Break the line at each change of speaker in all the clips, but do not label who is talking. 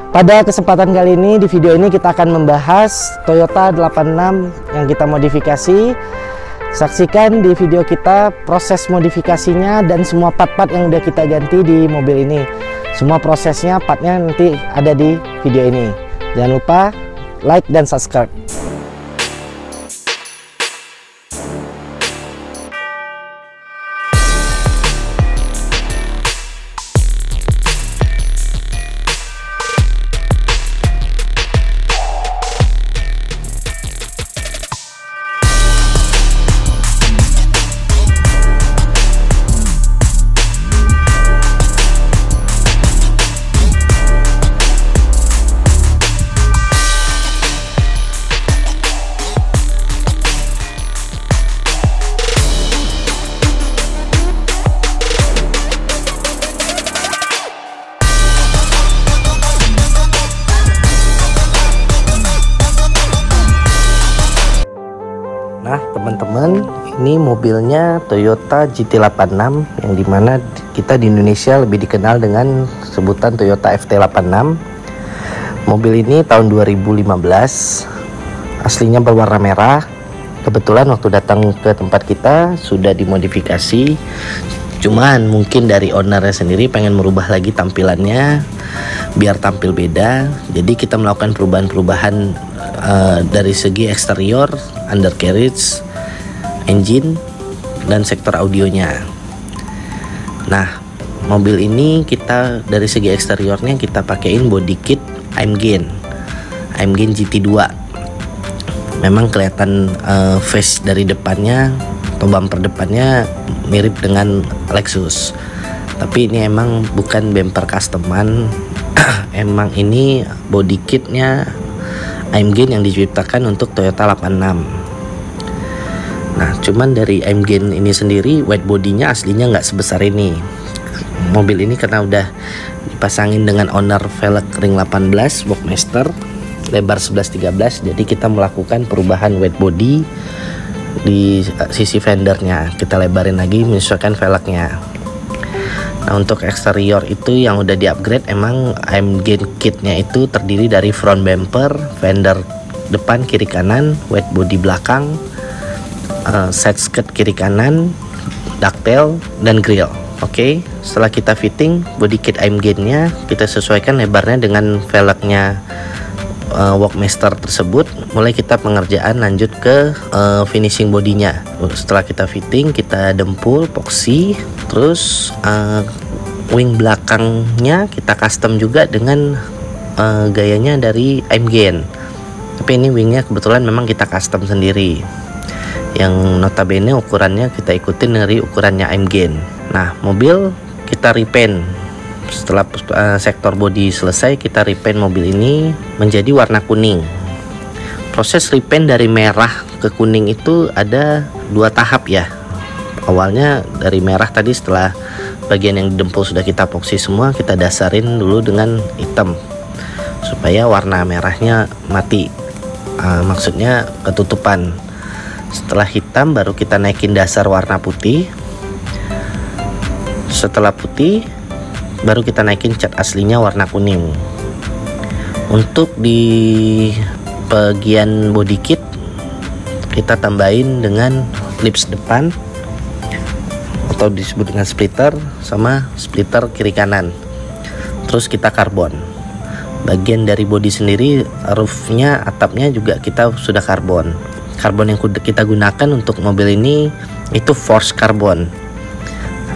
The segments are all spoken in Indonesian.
Pada kesempatan kali ini, di video ini kita akan membahas Toyota 86 yang kita modifikasi. Saksikan di video kita proses modifikasinya dan semua part-part yang udah kita ganti di mobil ini. Semua prosesnya, partnya nanti ada di video ini. Jangan lupa like dan subscribe. Nah teman-teman, ini mobilnya Toyota GT86 yang dimana kita di Indonesia lebih dikenal dengan sebutan Toyota FT86. Mobil ini tahun 2015, aslinya berwarna merah. Kebetulan waktu datang ke tempat kita sudah dimodifikasi, cuman mungkin dari ownernya sendiri pengen merubah lagi tampilannya biar tampil beda. Jadi kita melakukan perubahan-perubahan dari segi eksterior, undercarriage, engine, dan sektor audionya. Nah, mobil ini kita dari segi eksteriornya kita pakein body kit AMG GT2. Memang kelihatan face dari depannya atau bumper depannya mirip dengan Lexus, tapi ini emang bukan bumper customan. Emang ini body kitnya AMG yang diciptakan untuk Toyota 86. Nah, cuman dari AMG ini sendiri white bodinya aslinya nggak sebesar ini. Mobil ini karena udah dipasangin dengan owner velg ring 18 Walkmaster lebar 11-13, jadi kita melakukan perubahan white body di sisi fendernya. Kita lebarin lagi menyesuaikan velgnya. Nah, untuk eksterior itu yang udah di-upgrade, emang AMG kitnya itu terdiri dari front bumper, fender depan kiri kanan, white body belakang, side skirt kiri kanan, ducktail, dan grill. Oke, setelah kita fitting body kit AMG-nya, kita sesuaikan lebarnya dengan velgnya Walkmaster tersebut. Mulai kita pengerjaan lanjut ke finishing bodinya. Setelah kita fitting, kita dempul, epoxy, terus wing belakangnya kita custom juga dengan gayanya dari AMG. Tapi ini wingnya kebetulan memang kita custom sendiri, yang notabene ukurannya kita ikutin dari ukurannya AMG. Nah, mobil kita repaint. Setelah sektor body selesai, kita repaint mobil ini menjadi warna kuning. Proses repaint dari merah ke kuning itu ada 2 tahap ya. Awalnya dari merah tadi, setelah bagian yang didempul sudah kita epoxy semua, kita dasarin dulu dengan hitam supaya warna merahnya mati, maksudnya ketutupan. Setelah hitam baru kita naikin dasar warna putih. Setelah putih baru kita naikin cat aslinya warna kuning. Untuk di bagian body kit kita tambahin dengan lips depan atau disebut dengan splitter, sama splitter kiri kanan. Terus kita karbon. Bagian dari body sendiri, roofnya, atapnya juga kita sudah karbon. Karbon yang kita gunakan untuk mobil ini itu forged carbon.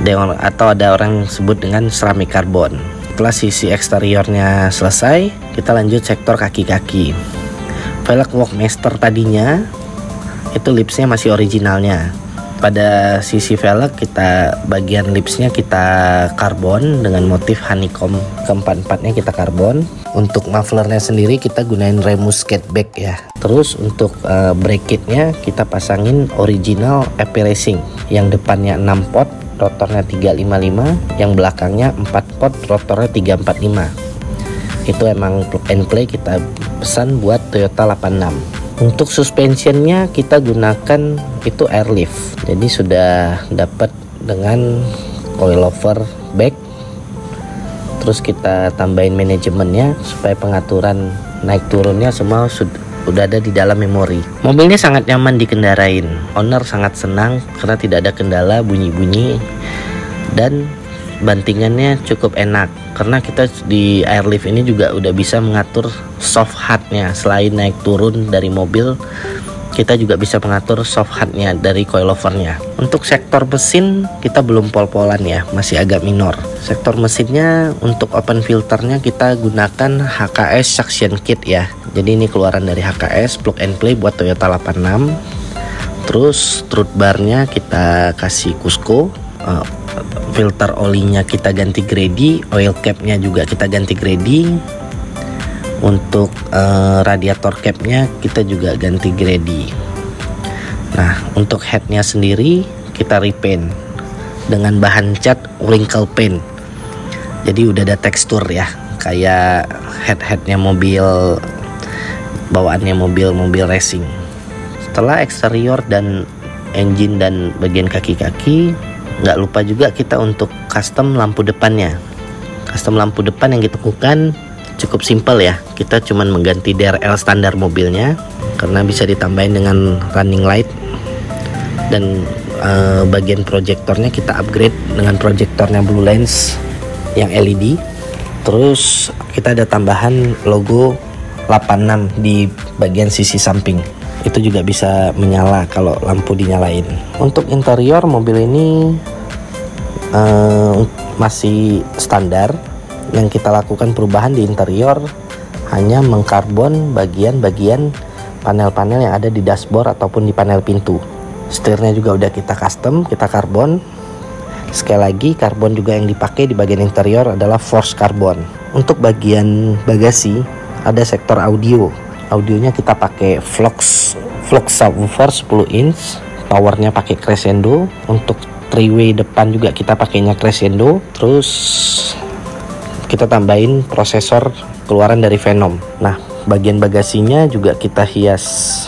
Ada orang sebut dengan ceramic carbon. Setelah sisi eksteriornya selesai, kita lanjut sektor kaki-kaki. Velg Walkmaster tadinya itu lipsnya masih originalnya. Pada sisi velg kita bagian lipsnya kita karbon dengan motif honeycomb, keempat-empatnya kita karbon. Untuk mufflernya sendiri kita gunain Remus Skatback ya. Terus untuk brake kitnya kita pasangin original AP Racing, yang depannya 6 pot, rotornya 355, yang belakangnya 4 pot, rotornya 345. Itu emang plug and play kita pesan buat Toyota 86. Untuk suspensionnya kita gunakan itu airlift, jadi sudah dapat dengan coilover back Terus kita tambahin manajemennya supaya pengaturan naik turunnya semua udah ada di dalam memori. Mobilnya sangat nyaman dikendarain. Owner sangat senang karena tidak ada kendala bunyi-bunyi, dan bantingannya cukup enak karena kita di Airlift ini juga udah bisa mengatur soft heart-nya. Selain naik turun dari mobil, kita juga bisa mengatur soft heart-nya dari coilovernya. Untuk sektor mesin kita belum pol-polan ya, masih agak minor. Sektor mesinnya untuk open filternya kita gunakan HKS suction kit ya. Jadi ini keluaran dari HKS, plug and play buat Toyota 86. Terus truth bar-nya kita kasih Cusco, filter olinya kita ganti Grady, oil cap-nya juga kita ganti Grady. Untuk radiator cap-nya kita juga ganti Grady. Nah, untuk head-nya sendiri kita repaint dengan bahan cat wrinkle paint. Jadi udah ada tekstur ya, kayak head-headnya mobil bawaannya mobil racing. Setelah eksterior dan engine dan bagian kaki-kaki, nggak lupa juga kita untuk custom lampu depannya. Custom lampu depan yang kita lakukan cukup simpel ya, kita cuman mengganti DRL standar mobilnya karena bisa ditambahin dengan running light, dan bagian proyektornya kita upgrade dengan proyektornya Blue Lens yang LED. Terus kita ada tambahan logo 86 di bagian sisi samping, itu juga bisa menyala kalau lampu dinyalain. Untuk interior mobil ini masih standar. Yang kita lakukan perubahan di interior hanya mengkarbon bagian-bagian panel-panel yang ada di dashboard ataupun di panel pintu. Setirnya juga udah kita custom, kita karbon. Sekali lagi, karbon juga yang dipakai di bagian interior adalah force carbon. Untuk bagian bagasi ada sektor audio. Audionya kita pakai Flux subwoofer 10 inch, powernya pakai Crescendo. Untuk 3-way depan juga kita pakainya Crescendo. Terus kita tambahin prosesor keluaran dari Venom. Nah, bagian bagasinya juga kita hias,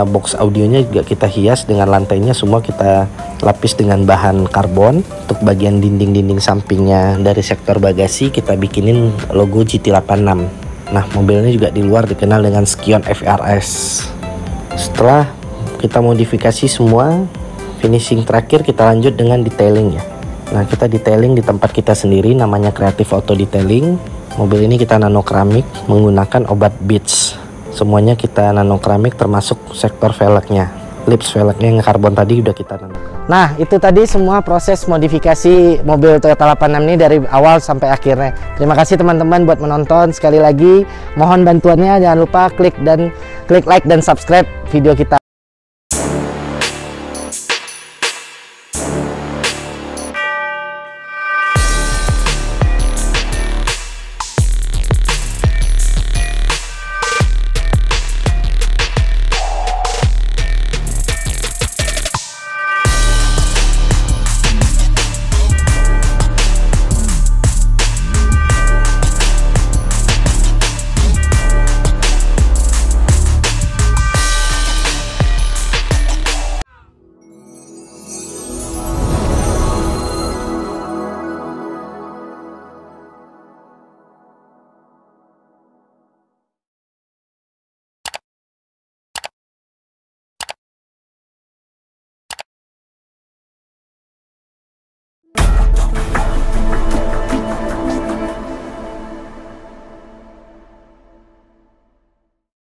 box audionya juga kita hias dengan lantainya semua kita lapis dengan bahan karbon. Untuk bagian dinding-dinding sampingnya dari sektor bagasi kita bikinin logo GT86. Nah, mobilnya juga di luar dikenal dengan Scion FRS. Setelah kita modifikasi semua, finishing terakhir kita lanjut dengan detailing ya. Nah, kita detailing di tempat kita sendiri, namanya Creative Auto Detailing. Mobil ini kita nano keramik menggunakan obat Beats. Semuanya kita nano keramik termasuk sektor velgnya. Lips velgnya yang karbon tadi udah kita nano. Nah, itu tadi semua proses modifikasi mobil Toyota 86 ini dari awal sampai akhirnya. Terima kasih teman-teman buat menonton. Sekali lagi mohon bantuannya, jangan lupa klik like dan subscribe video kita.